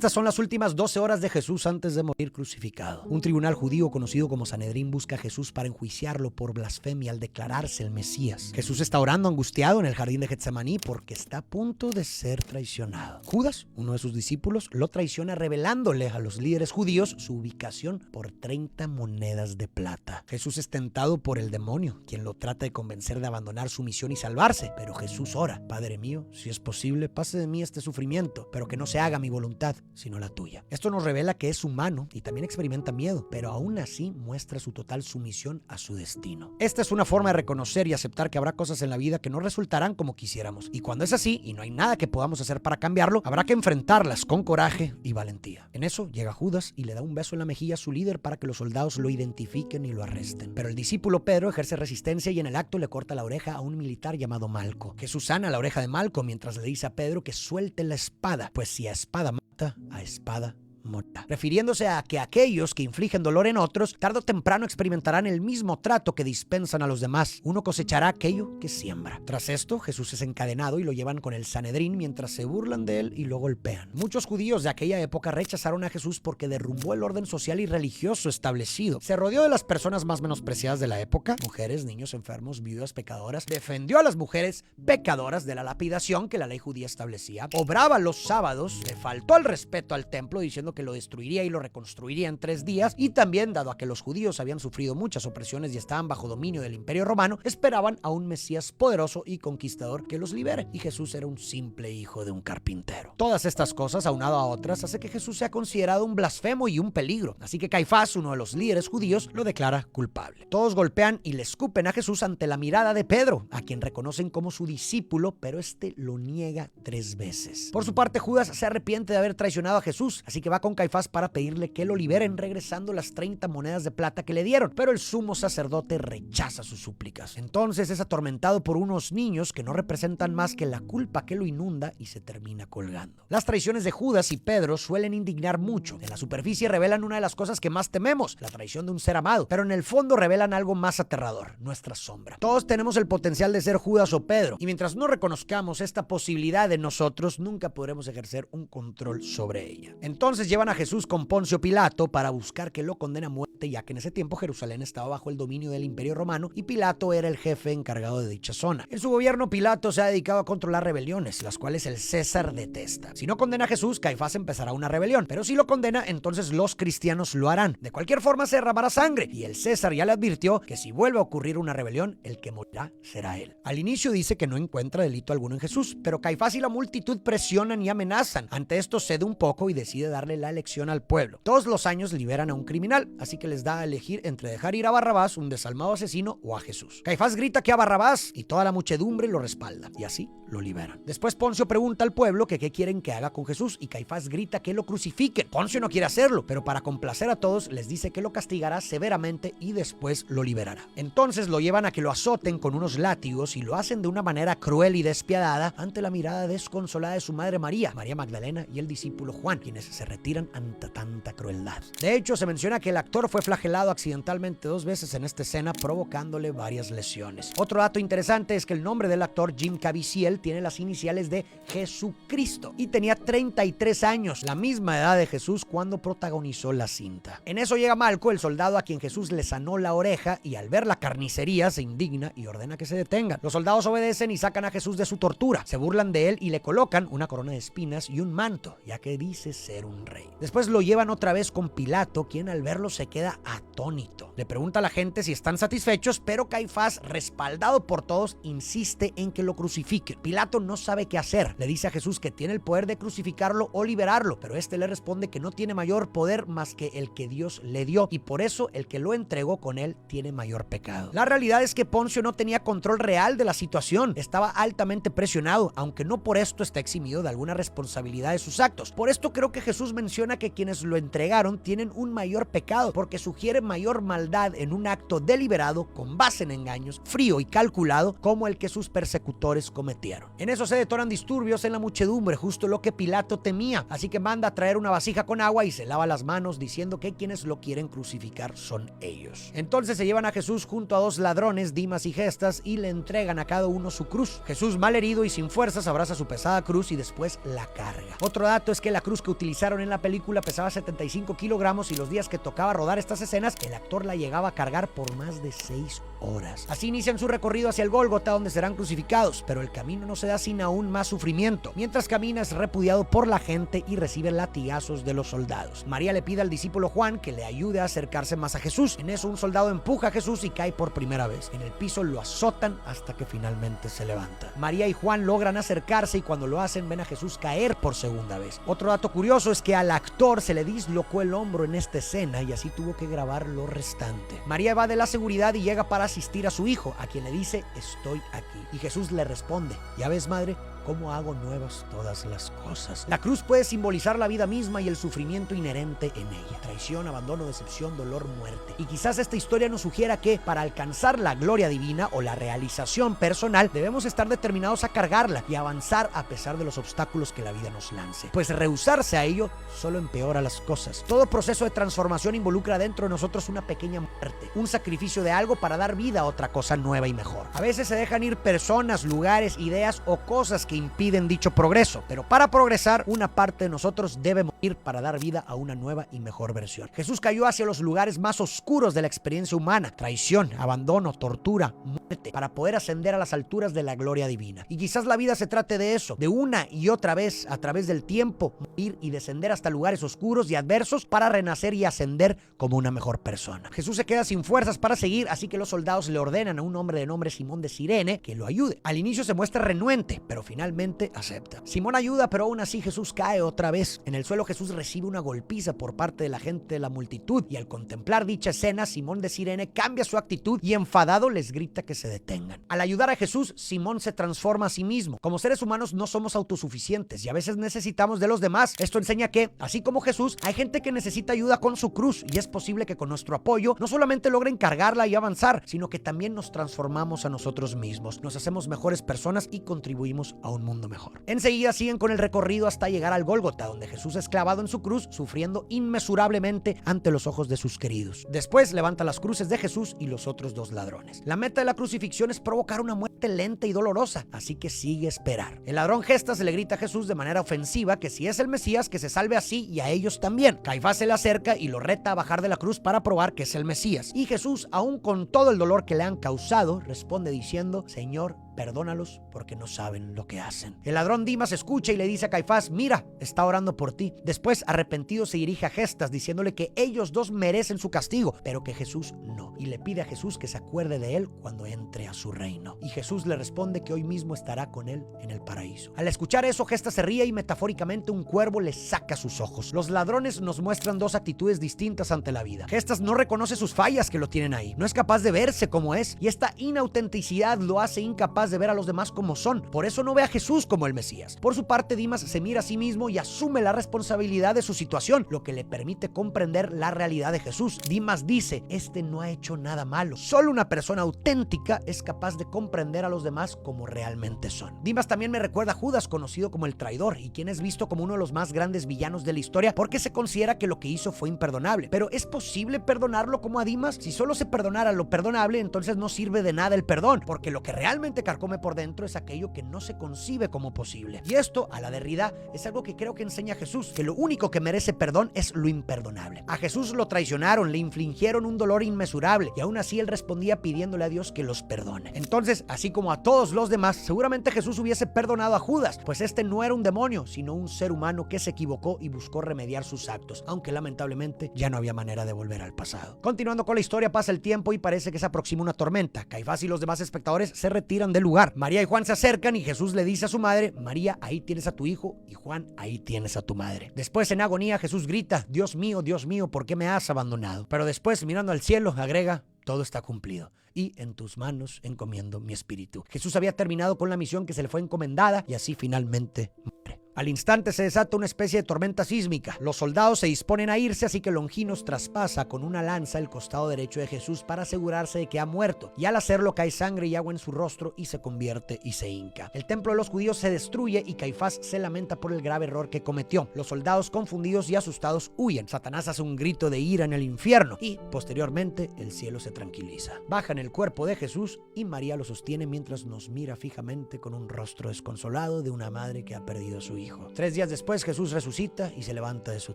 Estas son las últimas 12 horas de Jesús antes de morir crucificado. Un tribunal judío conocido como Sanedrín busca a Jesús para enjuiciarlo por blasfemia al declararse el Mesías. Jesús está orando angustiado en el jardín de Getsemaní porque está a punto de ser traicionado. Judas, uno de sus discípulos, lo traiciona revelándole a los líderes judíos su ubicación por 30 monedas de plata. Jesús es tentado por el demonio, quien lo trata de convencer de abandonar su misión y salvarse, pero Jesús ora: Padre mío, si es posible, pase de mí este sufrimiento, pero que no se haga mi voluntad, sino la tuya. Esto nos revela que es humano y también experimenta miedo, pero aún así muestra su total sumisión a su destino. Esta es una forma de reconocer y aceptar que habrá cosas en la vida que no resultarán como quisiéramos, y cuando es así y no hay nada que podamos hacer para cambiarlo, habrá que enfrentarlas con coraje y valentía. En eso llega Judas y le da un beso en la mejilla a su líder para que los soldados lo identifiquen y lo arresten. Pero el discípulo Pedro ejerce resistencia y en el acto le corta la oreja a un militar llamado Malco. Jesús sana la oreja de Malco mientras le dice a Pedro que suelte la espada, pues si a espada mata, a espada morirá, refiriéndose a que aquellos que infligen dolor en otros tarde o temprano experimentarán el mismo trato que dispensan a los demás. Uno cosechará aquello que siembra. Tras esto, Jesús es encadenado y lo llevan con el Sanedrín mientras se burlan de él y lo golpean. Muchos judíos de aquella época rechazaron a Jesús porque derrumbó el orden social y religioso establecido. Se rodeó de las personas más menospreciadas de la época: mujeres, niños enfermos, viudas pecadoras. Defendió a las mujeres pecadoras de la lapidación que la ley judía establecía. Obraba los sábados. Le faltó el respeto al templo diciendo que lo destruiría y lo reconstruiría en 3 días, y también, dado a que los judíos habían sufrido muchas opresiones y estaban bajo dominio del Imperio Romano, esperaban a un Mesías poderoso y conquistador que los libere, y Jesús era un simple hijo de un carpintero. Todas estas cosas, aunado a otras, hace que Jesús sea considerado un blasfemo y un peligro, así que Caifás, uno de los líderes judíos, lo declara culpable. Todos golpean y le escupen a Jesús ante la mirada de Pedro, a quien reconocen como su discípulo, pero este lo niega 3 veces. Por su parte, Judas se arrepiente de haber traicionado a Jesús, así que va con Caifás para pedirle que lo liberen regresando las 30 monedas de plata que le dieron, pero el sumo sacerdote rechaza sus súplicas. Entonces es atormentado por unos niños que no representan más que la culpa que lo inunda y se termina colgando. Las traiciones de Judas y Pedro suelen indignar mucho. En la superficie revelan una de las cosas que más tememos, la traición de un ser amado, pero en el fondo revelan algo más aterrador: nuestra sombra. Todos tenemos el potencial de ser Judas o Pedro, y mientras no reconozcamos esta posibilidad de nosotros, nunca podremos ejercer un control sobre ella. Entonces llevan a Jesús con Poncio Pilato para buscar que lo condene a muerte, ya que en ese tiempo Jerusalén estaba bajo el dominio del Imperio Romano y Pilato era el jefe encargado de dicha zona. En su gobierno, Pilato se ha dedicado a controlar rebeliones, las cuales el César detesta. Si no condena a Jesús, Caifás empezará una rebelión, pero si lo condena, entonces los cristianos lo harán. De cualquier forma se derramará sangre, y el César ya le advirtió que si vuelve a ocurrir una rebelión, el que morirá será él. Al inicio dice que no encuentra delito alguno en Jesús, pero Caifás y la multitud presionan y amenazan. Ante esto cede un poco y decide darle la elección al pueblo. Todos los años liberan a un criminal, así que les da a elegir entre dejar ir a Barrabás, un desalmado asesino, o a Jesús. Caifás grita que a Barrabás, y toda la muchedumbre lo respalda, y así lo liberan. Después Poncio pregunta al pueblo que qué quieren que haga con Jesús, y Caifás grita que lo crucifiquen. Poncio no quiere hacerlo, pero para complacer a todos les dice que lo castigará severamente y después lo liberará. Entonces lo llevan a que lo azoten con unos látigos y lo hacen de una manera cruel y despiadada ante la mirada desconsolada de su madre María Magdalena y el discípulo Juan, quienes se retiran ante tanta crueldad. De hecho, se menciona que el actor fue flagelado accidentalmente 2 veces en esta escena, provocándole varias lesiones. Otro dato interesante es que el nombre del actor, Jim Caviezel, tiene las iniciales de Jesucristo y tenía 33 años, la misma edad de Jesús cuando protagonizó la cinta. En eso llega Malco, el soldado a quien Jesús le sanó la oreja, y al ver la carnicería se indigna y ordena que se detengan. Los soldados obedecen y sacan a Jesús de su tortura. Se burlan de él y le colocan una corona de espinas y un manto, ya que dice ser un rey. Después lo llevan otra vez con Pilato, quien al verlo se queda atónito. Le pregunta a la gente si están satisfechos, pero Caifás, respaldado por todos, insiste en que lo crucifiquen. Pilato no sabe qué hacer. Le dice a Jesús que tiene el poder de crucificarlo o liberarlo, pero este le responde que no tiene mayor poder más que el que Dios le dio, y por eso el que lo entregó con él tiene mayor pecado. La realidad es que Poncio no tenía control real de la situación. Estaba altamente presionado, aunque no por esto está eximido de alguna responsabilidad de sus actos. Por esto creo que Jesús menciona que quienes lo entregaron tienen un mayor pecado, porque que sugiere mayor maldad en un acto deliberado con base en engaños, frío y calculado como el que sus persecutores cometieron. En eso se detonan disturbios en la muchedumbre, justo lo que Pilato temía, así que manda a traer una vasija con agua y se lava las manos diciendo que quienes lo quieren crucificar son ellos. Entonces se llevan a Jesús junto a dos ladrones, Dimas y Gestas, y le entregan a cada uno su cruz. Jesús, mal herido y sin fuerzas, abraza su pesada cruz y después la carga. Otro dato es que la cruz que utilizaron en la película pesaba 75 kilogramos y los días que tocaba rodar estas escenas, el actor la llegaba a cargar por más de 6 horas. Así inician su recorrido hacia el Gólgota, donde serán crucificados, pero el camino no se da sin aún más sufrimiento. Mientras camina es repudiado por la gente y recibe latigazos de los soldados. María le pide al discípulo Juan que le ayude a acercarse más a Jesús. En eso un soldado empuja a Jesús y cae por primera vez. En el piso lo azotan hasta que finalmente se levanta. María y Juan logran acercarse y cuando lo hacen ven a Jesús caer por segunda vez. Otro dato curioso es que al actor se le dislocó el hombro en esta escena y así tuvo que grabar lo restante. María va de la seguridad y llega para asistir a su hijo, a quien le dice: estoy aquí. Y Jesús le responde: ¿ya ves, madre, cómo hago nuevas todas las cosas? La cruz puede simbolizar la vida misma y el sufrimiento inherente en ella. Traición, abandono, decepción, dolor, muerte. Y quizás esta historia nos sugiera que para alcanzar la gloria divina o la realización personal debemos estar determinados a cargarla y avanzar a pesar de los obstáculos que la vida nos lance. Pues rehusarse a ello solo empeora las cosas. Todo proceso de transformación involucra dentro de nosotros una pequeña muerte, un sacrificio de algo para dar vida a otra cosa nueva y mejor. A veces se dejan ir personas, lugares, ideas o cosas que impiden dicho progreso, pero para progresar una parte de nosotros debe morir para dar vida a una nueva y mejor versión. Jesús cayó hacia los lugares más oscuros de la experiencia humana: traición, abandono, tortura, muerte, para poder ascender a las alturas de la gloria divina. Y quizás la vida se trate de eso, de una y otra vez a través del tiempo morir y descender hasta lugares oscuros y adversos para renacer y ascender como una mejor persona. Jesús se queda sin fuerzas para seguir, así que los soldados le ordenan a un hombre de nombre Simón de Cirene que lo ayude. Al inicio se muestra renuente, pero finalmente acepta. Simón ayuda, pero aún así Jesús cae otra vez. En el suelo Jesús recibe una golpiza por parte de la gente de la multitud y al contemplar dicha escena, Simón de Cirene cambia su actitud y enfadado les grita que se detengan. Al ayudar a Jesús, Simón se transforma a sí mismo. Como seres humanos no somos autosuficientes y a veces necesitamos de los demás. Esto enseña que, así como Jesús, hay gente que necesita ayuda con su cruz y es posible que con nuestro apoyo no solamente logren cargarla y avanzar, sino que también nos transformamos a nosotros mismos, nos hacemos mejores personas y contribuimos a un mundo mejor. Enseguida siguen con el recorrido hasta llegar al Gólgota, donde Jesús es clavado en su cruz, sufriendo inmesurablemente ante los ojos de sus queridos. Después levanta las cruces de Jesús y los otros dos ladrones. La meta de la crucifixión es provocar una muerte lenta y dolorosa, así que sigue a esperar. El ladrón Gestas le grita a Jesús de manera ofensiva que si es el Mesías, que se salve así y a ellos también. Caifás se le acerca y lo reta a bajar de la cruz para probar que es el Mesías. Y Jesús, aún con todo el dolor que le han causado, responde diciendo: Señor, perdónalos porque no saben lo que hacen. El ladrón Dimas escucha y le dice a Caifás: mira, está orando por ti. Después, arrepentido, se dirige a Gestas diciéndole que ellos dos merecen su castigo, pero que Jesús no. Y le pide a Jesús que se acuerde de él cuando entre a su reino. Y Jesús le responde que hoy mismo estará con él en el paraíso. Al escuchar eso, Gestas se ríe y metafóricamente un cuervo le saca sus ojos. Los ladrones nos muestran dos actitudes distintas ante la vida. Gestas no reconoce sus fallas que lo tienen ahí. No es capaz de verse como es y esta inautenticidad lo hace incapaz de ver a los demás como son. Por eso no ve a Jesús como el Mesías. Por su parte, Dimas se mira a sí mismo y asume la responsabilidad de su situación, lo que le permite comprender la realidad de Jesús. Dimas dice: este no ha hecho nada malo. Solo una persona auténtica es capaz de comprender a los demás como realmente son. Dimas también me recuerda a Judas, conocido como el traidor, y quien es visto como uno de los más grandes villanos de la historia porque se considera que lo que hizo fue imperdonable. Pero ¿es posible perdonarlo como a Dimas? Si solo se perdonara lo perdonable, entonces no sirve de nada el perdón, porque lo que realmente carcome por dentro es aquello que no se concibe como posible. Y esto, a la Derrida, es algo que creo que enseña Jesús, que lo único que merece perdón es lo imperdonable. A Jesús lo traicionaron, le infligieron un dolor inmesurable y aún así él respondía pidiéndole a Dios que los perdone. Entonces, así como a todos los demás, seguramente Jesús hubiese perdonado a Judas, pues este no era un demonio, sino un ser humano que se equivocó y buscó remediar sus actos, aunque lamentablemente ya no había manera de volver al pasado. Continuando con la historia, pasa el tiempo y parece que se aproxima una tormenta. Caifás y los demás espectadores se retiran del lugar. María y Juan se acercan y Jesús le dice a su madre: María, ahí tienes a tu hijo, y Juan, ahí tienes a tu madre. Después, en agonía, Jesús grita: Dios mío, ¿por qué me has abandonado? Pero después, mirando al cielo, agrega: todo está cumplido y en tus manos encomiendo mi espíritu. Jesús había terminado con la misión que se le fue encomendada y así finalmente muere. Al instante se desata una especie de tormenta sísmica. Los soldados se disponen a irse, así que Longinos traspasa con una lanza el costado derecho de Jesús para asegurarse de que ha muerto, y al hacerlo cae sangre y agua en su rostro y se convierte y se hinca. El templo de los judíos se destruye y Caifás se lamenta por el grave error que cometió. Los soldados, confundidos y asustados, huyen. Satanás hace un grito de ira en el infierno y posteriormente el cielo se tranquiliza. Bajan el cuerpo de Jesús y María lo sostiene mientras nos mira fijamente con un rostro desconsolado de una madre que ha perdido a su hijo. 3 días después Jesús resucita y se levanta de su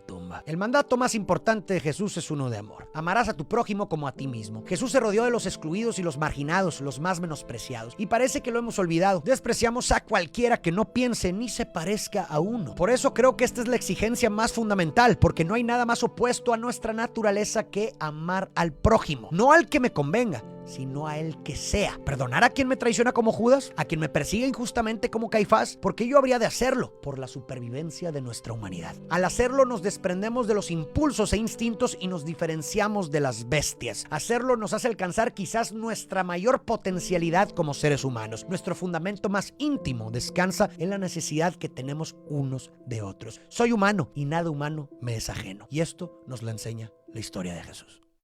tumba. El mandato más importante de Jesús es uno de amor. Amarás a tu prójimo como a ti mismo. Jesús se rodeó de los excluidos y los marginados, los más menospreciados, y parece que lo hemos olvidado. Despreciamos a cualquiera que no piense ni se parezca a uno. Por eso creo que esta es la exigencia más fundamental, porque no hay nada más opuesto a nuestra naturaleza que amar al prójimo, no al que me convenga, sino a el que sea. Perdonar a quien me traiciona como Judas, a quien me persigue injustamente como Caifás, porque yo habría de hacerlo por la supervivencia de nuestra humanidad. Al hacerlo nos desprendemos de los impulsos e instintos y nos diferenciamos de las bestias. Hacerlo nos hace alcanzar quizás nuestra mayor potencialidad como seres humanos. Nuestro fundamento más íntimo descansa en la necesidad que tenemos unos de otros. Soy humano y nada humano me es ajeno. Y esto nos lo enseña la historia de Jesús.